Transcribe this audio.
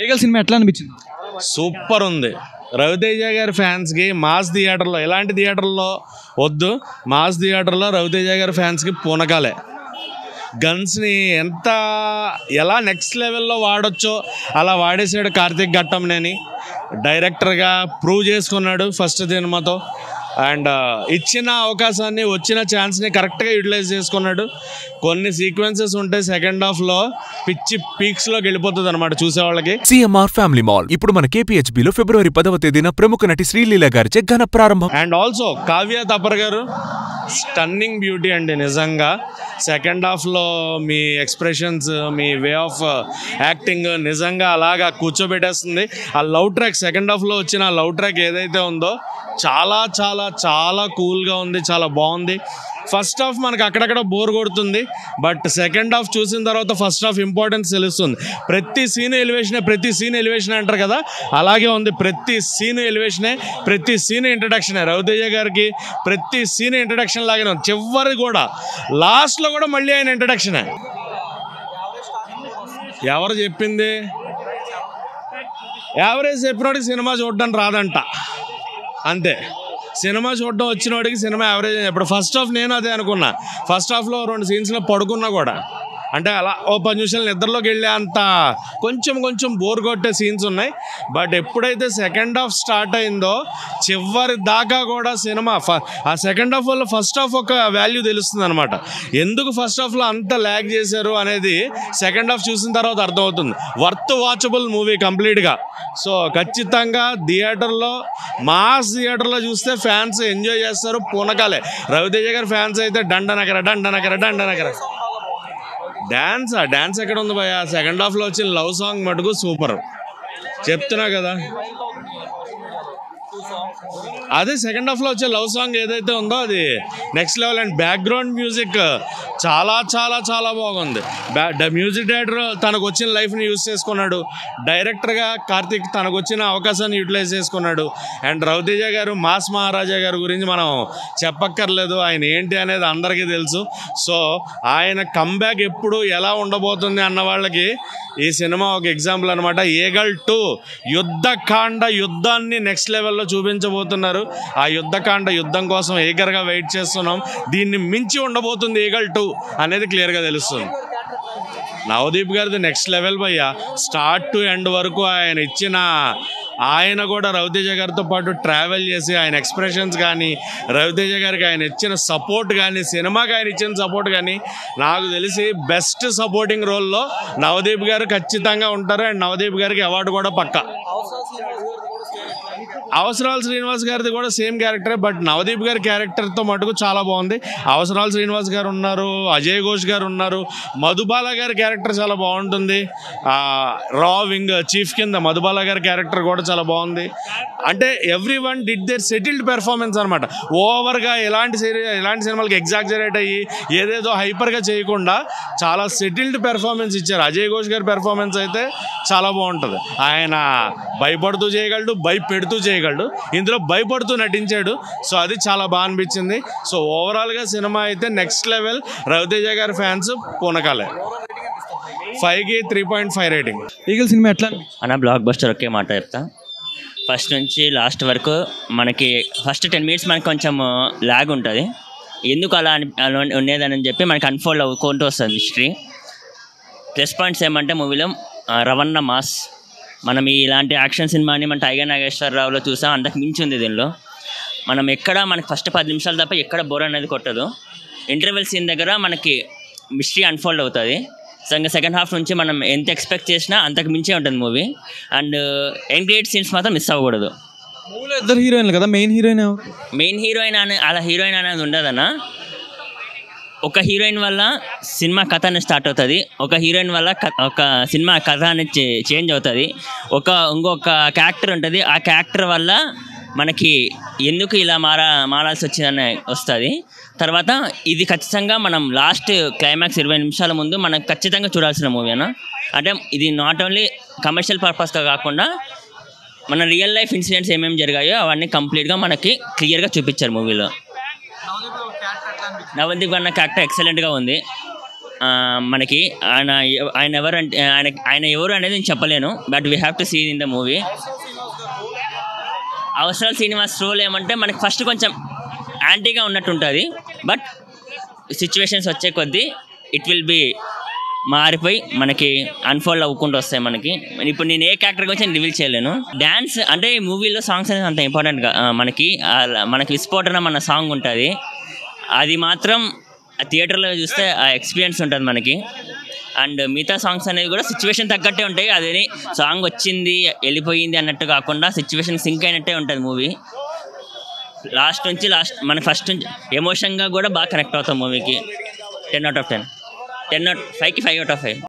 Eagle cinema ఎట్లా అనిపించింది? Super ఉంది. రవితేజ గారి ఫ్యాన్స్కి మాస్ థియేటర్లో, ఎలాంటి థియేటర్లో వద్దు, మాస్ థియేటర్లో రవితేజ గారి ఫ్యాన్స్కి పూనకాలే. గన్స్ని ఎలా నెక్స్ట్ లెవెల్లో వాడచ్చో అలా వాడేసాడు కార్తీక్ ఘట్టంనేని. డైరెక్టర్గా ప్రూవ్ చేసుకున్నాడు ఫస్ట్ సినిమాతో. అండ్ ఇచ్చిన అవకాశాన్ని, వచ్చిన ఛాన్స్ని కరెక్ట్గా యూటిలైజ్ చేసుకున్నాడు. కొన్ని సీక్వెన్సెస్ ఉంటాయి సెకండ్ హాఫ్లో, పిచ్చి పీక్స్లోకి వెళ్ళిపోతుంది అనమాట చూసేవాళ్ళకి. సిఎంఆర్ ఫ్యామిలీ మాల్ ఇప్పుడు మన KPHBలో ఫిబ్రవరి 10వ తేదీన ప్రముఖ నటి శ్రీలీల గారిచే ఘన ప్రారంభం. అండ్ ఆల్సో కావ్య తపర్ గారు స్టన్నింగ్ బ్యూటీ అండి నిజంగా. సెకండ్ హాఫ్లో మీ ఎక్స్ప్రెషన్స్, మీ వే ఆఫ్ యాక్టింగ్ నిజంగా అలాగా కూర్చోబెట్టేస్తుంది. ఆ లవ్ ట్రాక్, సెకండ్ హాఫ్లో వచ్చిన ఆ లవ్ ట్రాక్ ఏదైతే ఉందో చాలా చాలా చాలా కూల్గా ఉంది, చాలా బాగుంది. ఫస్ట్ హాఫ్ మనకు అక్కడక్కడ బోర్ కొడుతుంది, బట్ సెకండ్ హాఫ్ చూసిన తర్వాత ఫస్ట్ హాఫ్ ఇంపార్టెన్స్ తెలుస్తుంది. ప్రతి సీన్ ఎలివేషన్ అంటారు కదా, అలాగే ఉంది. ప్రతి సీన్ ఎలివేషనే, ప్రతి సీన్ ఇంట్రడక్షనే. రవితేజ గారికి ప్రతి సీన్ ఇంట్రడక్షన్ లాగానే ఉంది. చివరి కూడా, లాస్ట్లో కూడా మళ్ళీ ఆయన ఇంట్రడక్షనే. ఎవరు చెప్పింది? యావరేజ్ చెప్పినోడికి సినిమా చూడడానికి రాదంట, అంతే. సినిమా చూడడం వచ్చిన వాడికి సినిమా యావరేజ్. ఇప్పుడు ఫస్ట్ హాఫ్ నేను అదే అనుకున్నా. ఫస్ట్ హాఫ్లో 2 సీన్స్లో పడుకున్నా కూడా, అంటే అలా 10 నిమిషాలు నిద్రలోకి వెళ్ళే అంత కొంచెం బోర్ కొట్టే సీన్స్ ఉన్నాయి. బట్ ఎప్పుడైతే సెకండ్ హాఫ్ స్టార్ట్ అయిందో చివరి దాకా కూడా సినిమా, ఆ సెకండ్ హాఫ్ వల్ల ఫస్ట్ హాఫ్ ఒక వాల్యూ తెలుస్తుంది అనమాట. ఎందుకు ఫస్ట్ హాఫ్లో అంత ల్యాగ్ చేశారు అనేది సెకండ్ హాఫ్ చూసిన తర్వాత అర్థమవుతుంది. వర్త్ వాచబుల్ మూవీ కంప్లీట్గా. సో ఖచ్చితంగా థియేటర్లో, మాస్ థియేటర్లో చూస్తే ఫ్యాన్స్ ఎంజాయ్ చేస్తారు, పూనకాలే. రవితేజ గారి ఫ్యాన్స్ అయితే డండనకర. డ్యాన్స్ ఎక్కడ ఉంది భయ? సెకండ్ హాఫ్లో వచ్చిన లవ్ సాంగ్ మటుకు సూపర్, చెప్తున్నా కదా. అదే సెకండ్ హాఫ్లో వచ్చే లవ్ సాంగ్ ఏదైతే ఉందో అది next level. And background music చాలా చాలా చాలా బాగుంది. మ్యూజిక్ డైరెక్టర్ తనకు వచ్చిన లైఫ్ని యూజ్ చేసుకున్నాడు. డైరెక్టర్గా కార్తీక్ తనకు వచ్చిన అవకాశాన్ని యూటిలైజ్ చేసుకున్నాడు. అండ్ రవితేజ గారు, మాస్ మహారాజా గారి గురించి మనం చెప్పక్కర్లేదు, ఆయన ఏంటి అనేది అందరికీ తెలుసు. సో ఆయన కంబ్యాక్ ఎప్పుడు ఎలా ఉండబోతుంది అన్న వాళ్ళకి ఈ సినిమా ఒక ఎగ్జాంపుల్ అనమాట. ఏగల్ 2 యుద్ధాన్ని నెక్స్ట్ లెవెల్లో చూపించబోతున్నారు. ఆ యుద్ధం కోసం ఏగర్గా వెయిట్ చేస్తున్నాం. దీన్ని మించి ఉండబోతుంది ఏగల్ 2 అనేది క్లియర్గా తెలుస్తుంది. నవదీప్ గారిది నెక్స్ట్ లెవెల్ భయ్యా. స్టార్ట్ టు ఎండ్ వరకు ఆయన కూడా రవితేజ గారితో పాటు ట్రావెల్ చేసి ఆయన ఎక్స్ప్రెషన్స్ కానీ, రవితేజ గారికి ఆయన ఇచ్చిన సపోర్ట్ కానీ, సినిమాకి ఆయన ఇచ్చిన సపోర్ట్ కానీ, నాకు తెలిసి బెస్ట్ సపోర్టింగ్ రోల్లో నవదీప్ గారు ఖచ్చితంగా ఉంటారు. అండ్ నవదీప్ గారికి అవార్డు కూడా పక్కా. అవసరాల శ్రీనివాస్ గారిది కూడా సేమ్ క్యారెక్టరే, బట్ నవదీప్ గారి క్యారెక్టర్తో మటుకు చాలా బాగుంది. అవసరాల శ్రీనివాస్ గారు ఉన్నారు, అజయ్ ఘోష్ గారు ఉన్నారు, మధుబాల గారి క్యారెక్టర్ చాలా బాగుంటుంది. రా వింగ్ చీఫ్ కింద మధుబాల గారి క్యారెక్టర్ కూడా చాలా బాగుంది. అంటే every one did there settled performance అనమాట. ఓవర్గా ఎలాంటి సినిమాలకి ఎగ్జాగ్జరేట్ అయ్యి ఏదేదో హైపర్గా చేయకుండా చాలా సెటిల్డ్ పెర్ఫార్మెన్స్ ఇచ్చారు. అజయ్ ఘోష్ గారి పెర్ఫార్మెన్స్ అయితే చాలా బాగుంటుంది. ఆయన భయపడుతూ చేయగలడు, భయపెడుతూ చేయగలడు. ఇందులో భయపడుతూ నటించాడు. సో అది చాలా బాగా అనిపించింది. సో ఓవరాల్గా సినిమా అయితే నెక్స్ట్ లెవెల్. రవితేజ గారి ఫ్యాన్స్ పూనకాలే. 5కి 3.5 రేటింగ్. ఈగల్ సినిమా ఎట్లా అన్న? Block buster. ఒకే మాట చెప్తా, ఫస్ట్ నుంచి లాస్ట్ వరకు మనకి ఫస్ట్ 10 minutes మనకి కొంచెం ల్యాగ్ ఉంటుంది. ఎందుకు అలా ఉండేదని చెప్పి మనకి అన్ఫోల్డ్ అవ్వుకుంటూ వస్తుంది హిస్టరీ. ప్లస్ పాయింట్స్ ఏమంటే మూవీలో రవణ మాస్. మనం ఇలాంటి యాక్షన్ సినిమాని మన టైగర్ నాగేశ్వరరావులో చూసాం, అంతకు మించి ఉంది దీనిలో. మనం మనకి ఫస్ట్ 10 నిమిషాలు తప్ప ఎక్కడ బోర్ అనేది కొట్టదు. ఇంటర్వెల్ సీన్ దగ్గర మనకి మిస్టరీ అన్ఫోల్డ్ అవుతుంది. సో ఇంకా సెకండ్ హాఫ్ నుంచి మనం ఎంత ఎక్స్పెక్ట్ చేసినా అంతకు మించే ఉంటుంది movie. And end create scenes మాత్రం మిస్ అవ్వకూడదు. మూవీలో 2 హీరోయిన్లు కదా, మెయిన్ హీరోయిన్ అలా హీరోయిన్ అనేది ఉండదన్న. ఒక హీరోయిన్ వల్ల సినిమా కథ అనేది స్టార్ట్ అవుతుంది, ఒక హీరోయిన్ వల్ల ఒక సినిమా కథ అనేది చేంజ్ అవుతుంది. ఇంకొక క్యారెక్టర్ ఉంటుంది, ఆ క్యారెక్టర్ వల్ల మనకి ఎందుకు ఇలా మారాల్సి వచ్చిందని వస్తుంది. తర్వాత ఇది ఖచ్చితంగా మనం లాస్ట్ క్లైమాక్స్ 20 నిమిషాల ముందు మనం ఖచ్చితంగా చూడాల్సిన మూవీ అన్న. అంటే ఇది నాట్ ఓన్లీ కమర్షియల్ పర్పస్గా కాకుండా మన రియల్ లైఫ్ ఇన్సిడెంట్స్ ఏమేమి జరిగాయో అవన్నీ కంప్లీట్గా మనకి క్లియర్గా చూపించారు మూవీలో. నవదీప్ అన్న క్యారెక్టర్ ఎక్సలెంట్గా ఉంది. మనకి ఆయన ఎవరంటే ఆయన ఎవరు అనేది నేను చెప్పలేను, but we have to see in the movie. Avasarala Srinivas role ఏమంటే మనకి ఫస్ట్ కొంచెం యాంటీగా ఉన్నట్టు ఉంటుంది, బట్ సిచ్యువేషన్స్ వచ్చే కొద్దీ ఇట్ విల్ బి మారిపోయి మనకి అన్ఫోల్డ్ అవ్వకుండా వస్తాయి మనకి. ఇప్పుడు నేను ఏ క్యారెక్టర్ గురించి నేను రివీల్ చేయలేను. డ్యాన్స్ అంటే ఈ మూవీలో సాంగ్స్ అనేది అంత ఇంపార్టెంట్గా మనకి విస్ఫోటన మన సాంగ్ ఉంటుంది, అది మాత్రం థియేటర్లో చూస్తే ఆ ఎక్స్పీరియన్స్ ఉంటుంది మనకి. అండ్ మిగతా సాంగ్స్ అనేవి కూడా సిచ్యువేషన్ తగ్గట్టే ఉంటాయి, అదేని సాంగ్ వచ్చింది వెళ్ళిపోయింది అన్నట్టు కాకుండా సిచ్యువేషన్ సింక్ అయినట్టే ఉంటుంది మూవీ. లాస్ట్ మన ఫస్ట్ నుంచి ఎమోషన్గా కూడా బాగా కనెక్ట్ అవుతాం మూవీకి. 10 out of 10, 5కి 5 out of 5.